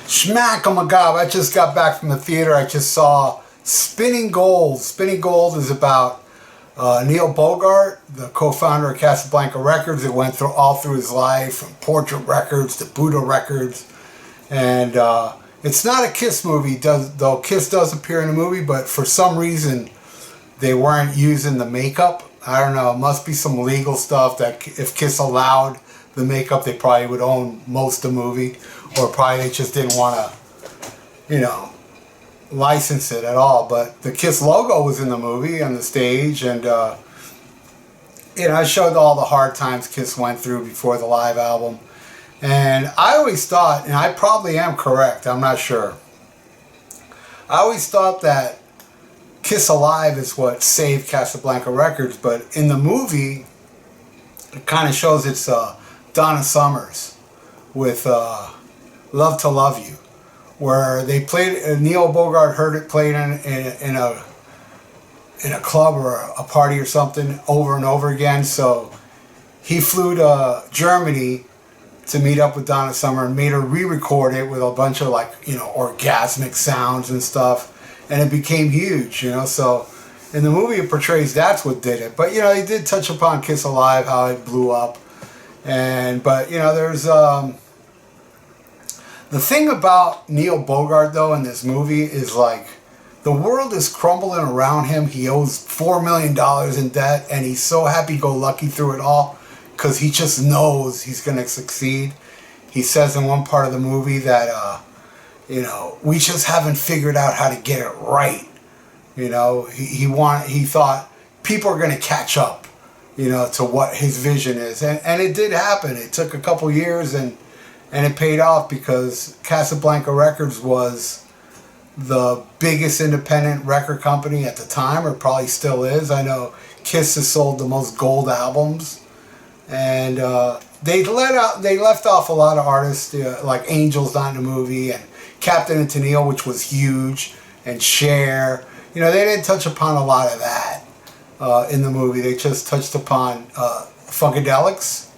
Schmack, oh my god, I just got back from the theater. I just saw Spinning Gold. Spinning Gold is about Neil Bogart, the co-founder of Casablanca Records. It went through all through his life, from Portrait Records to Buddha Records. And it's not a Kiss movie, though Kiss does appear in the movie, but for some reason they weren't using the makeup. I don't know, it must be some legal stuff that if Kiss allowed the makeup, they probably would own most of the movie. Or probably they just didn't want to, you know, license it at all. But the Kiss logo was in the movie on the stage, and you know, it showed all the hard times Kiss went through before the live album. And I always thought, and I probably am correct, I'm not sure, I always thought that Kiss Alive is what saved Casablanca Records, but in the movie it kind of shows it's Donna Summers with Love to Love You, where they played, Neil Bogart heard it played in a club or a party or something over and over again, so he flew to Germany to meet up with Donna Summer and made her re-record it with a bunch of, like, you know, orgasmic sounds and stuff, and it became huge, you know. So in the movie it portrays that's what did it, but you know, he did touch upon Kiss Alive, how it blew up. And but you know, there's the thing about Neil Bogart though in this movie is, like, the world is crumbling around him. He owes $4 million in debt, and he's so happy-go-lucky through it all because he just knows he's going to succeed. He says in one part of the movie that, you know, we just haven't figured out how to get it right. You know, he thought people are going to catch up, you know, to what his vision is. And it did happen. It took a couple years, and it paid off because Casablanca Records was the biggest independent record company at the time, or probably still is. I know Kiss has sold the most gold albums, and they left off a lot of artists, like Angel's not in the movie, and Captain and Tennille, which was huge, and Cher. You know, they didn't touch upon a lot of that in the movie. They just touched upon Funkadelics,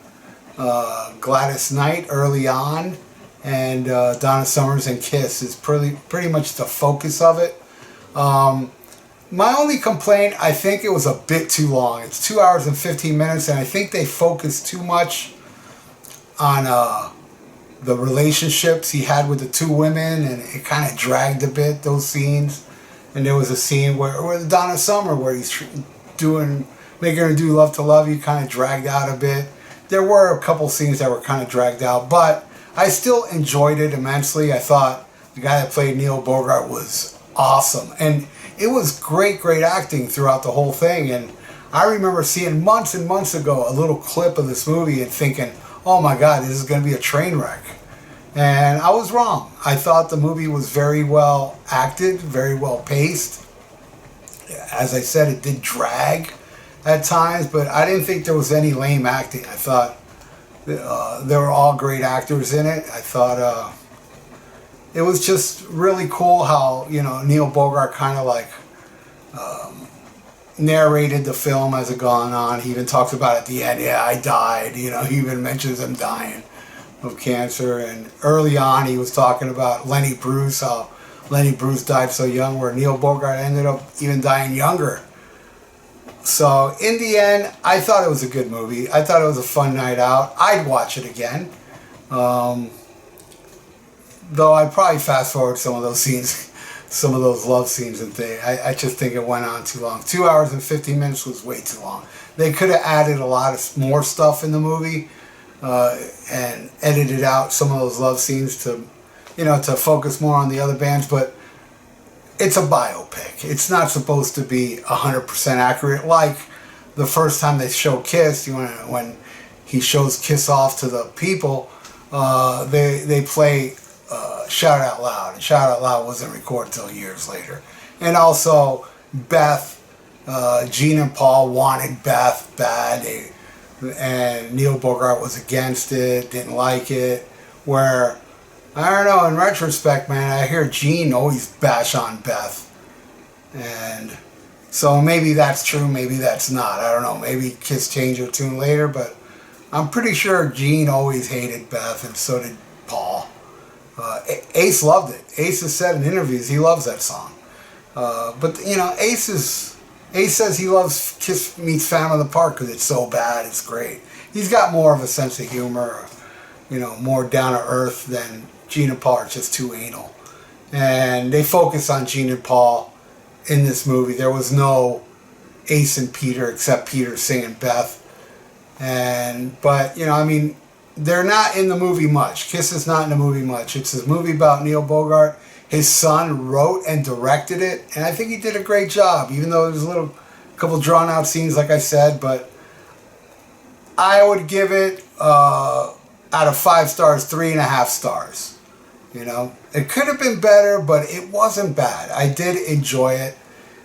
Gladys Knight early on, and Donna Summers and Kiss is pretty much the focus of it. My only complaint, I think it was a bit too long. It's 2 hours and 15 minutes, and I think they focused too much on the relationships he had with the two women, and it kind of dragged a bit, those scenes. And there was a scene where Donna Summer, where he's making her do Love to Love You, kind of dragged out a bit. There were a couple scenes that were kind of dragged out, but I still enjoyed it immensely. I thought the guy that played Neil Bogart was awesome, and it was great acting throughout the whole thing. And I remember seeing months and months ago a little clip of this movie and thinking, oh my god, this is going to be a train wreck. And I was wrong. I thought the movie was very well acted, very well paced. As I said, it did drag at times, but I didn't think there was any lame acting. I thought they were all great actors in it. I thought it was just really cool how, you know, Neil Bogart kind of like narrated the film as it gone on. He even talks about at the end, yeah, I died. You know, he even mentions him dying of cancer. And early on he was talking about Lenny Bruce, how Lenny Bruce died so young, where Neil Bogart ended up even dying younger. So in the end, I thought it was a good movie. I thought it was a fun night out. I'd watch it again. Though I'd probably fast forward some of those scenes, some of those love scenes and things. I just think it went on too long. 2 hours and 15 minutes was way too long. They could have added a lot of more stuff in the movie and edited out some of those love scenes to, you know, to focus more on the other bands. But it's a biopic. It's not supposed to be 100% accurate. Like the first time they show Kiss, when he shows Kiss off to the people, they play Shout Out Loud. And Shout Out Loud wasn't recorded until years later. And also Beth, Gene and Paul wanted Beth bad. And Neil Bogart was against it, didn't like it. Where, I don't know, in retrospect, man, I hear Gene always bash on Beth. And so maybe that's true, maybe that's not. I don't know, maybe Kiss changed their tune later, but I'm pretty sure Gene always hated Beth, and so did Paul. Ace loved it. Ace has said in interviews he loves that song. But you know, Ace says he loves Kiss Meets Phantom of the Park because it's so bad, it's great. He's got more of a sense of humor, you know, more down to earth than Gene and Paul are just too anal. And they focus on Gene and Paul in this movie. There was no Ace and Peter except Peter singing Beth. But you know, I mean, they're not in the movie much. Kiss is not in the movie much. It's a movie about Neil Bogart. His son wrote and directed it, and I think he did a great job, even though there's a couple drawn out scenes, like I said. But I would give it, out of 5 stars, 3.5 stars. You know, it could have been better, but it wasn't bad. I did enjoy it.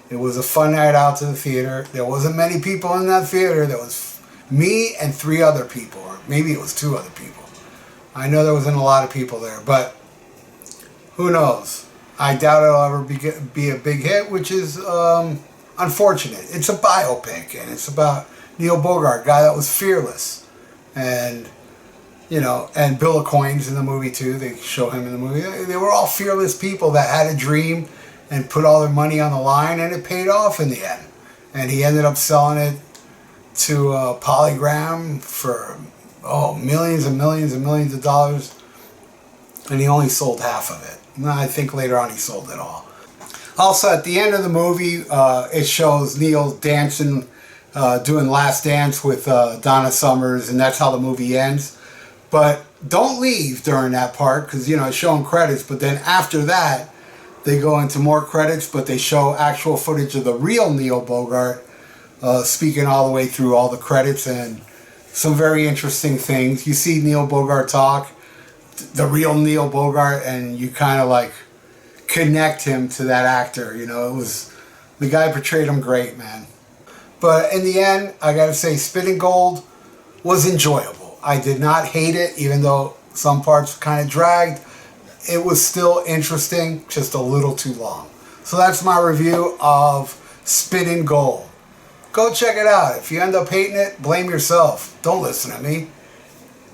It was a fun night out to the theater. There wasn't many people in that theater. There was me and 3 other people, or maybe it was 2 other people. I know there wasn't a lot of people there, but who knows? I doubt it'll ever be a big hit, which is unfortunate. It's a biopic, and it's about Neil Bogart, guy that was fearless. And, you know, and Bill Aucoin's in the movie too. They show him in the movie. They were all fearless people that had a dream and put all their money on the line, and it paid off in the end. And he ended up selling it to Polygram for millions and millions and millions of dollars, and he only sold half of it. And I think later on he sold it all. Also, at the end of the movie, it shows Neil dancing, doing Last Dance with Donna Summers, and that's how the movie ends. But don't leave during that part, because, you know, it's showing credits, but then after that, they go into more credits, but they show actual footage of the real Neil Bogart speaking all the way through all the credits, and some very interesting things. You see Neil Bogart talk, the real Neil Bogart, and you kind of like connect him to that actor. You know, the guy portrayed him great, man. But in the end, I gotta say, Spitting Gold was enjoyable. I did not hate it, even though some parts kind of dragged. It was still interesting, just a little too long. So that's my review of Spitting Gold. Go check it out. If you end up hating it, blame yourself. Don't listen to me.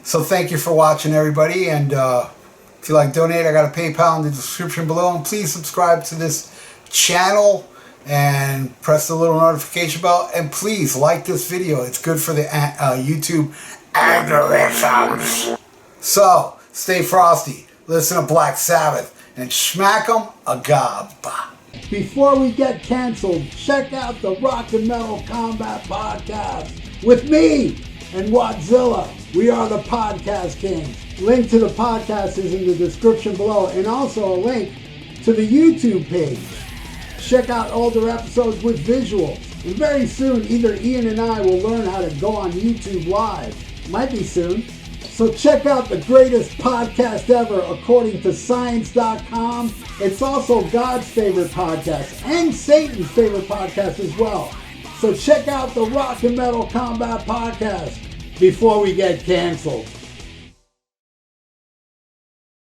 So thank you for watching, everybody. And if you like donate, I got a PayPal in the description below. And please subscribe to this channel and press the little notification bell. And please like this video. It's good for the YouTube algorithms. So stay frosty. Listen to Black Sabbath and smack 'em a gob. Before we get canceled, check out the Rock and Metal Combat Podcast with me and Wadzilla. We are the Podcast Kings. Link to the podcast is in the description below, and also a link to the YouTube page. Check out older episodes with visuals. And very soon, either Ian and I will learn how to go on YouTube Live. Might be soon. So check out the greatest podcast ever according to Science.com. It's also God's favorite podcast and Satan's favorite podcast as well. So check out the Rock and Metal Combat Podcast before we get canceled.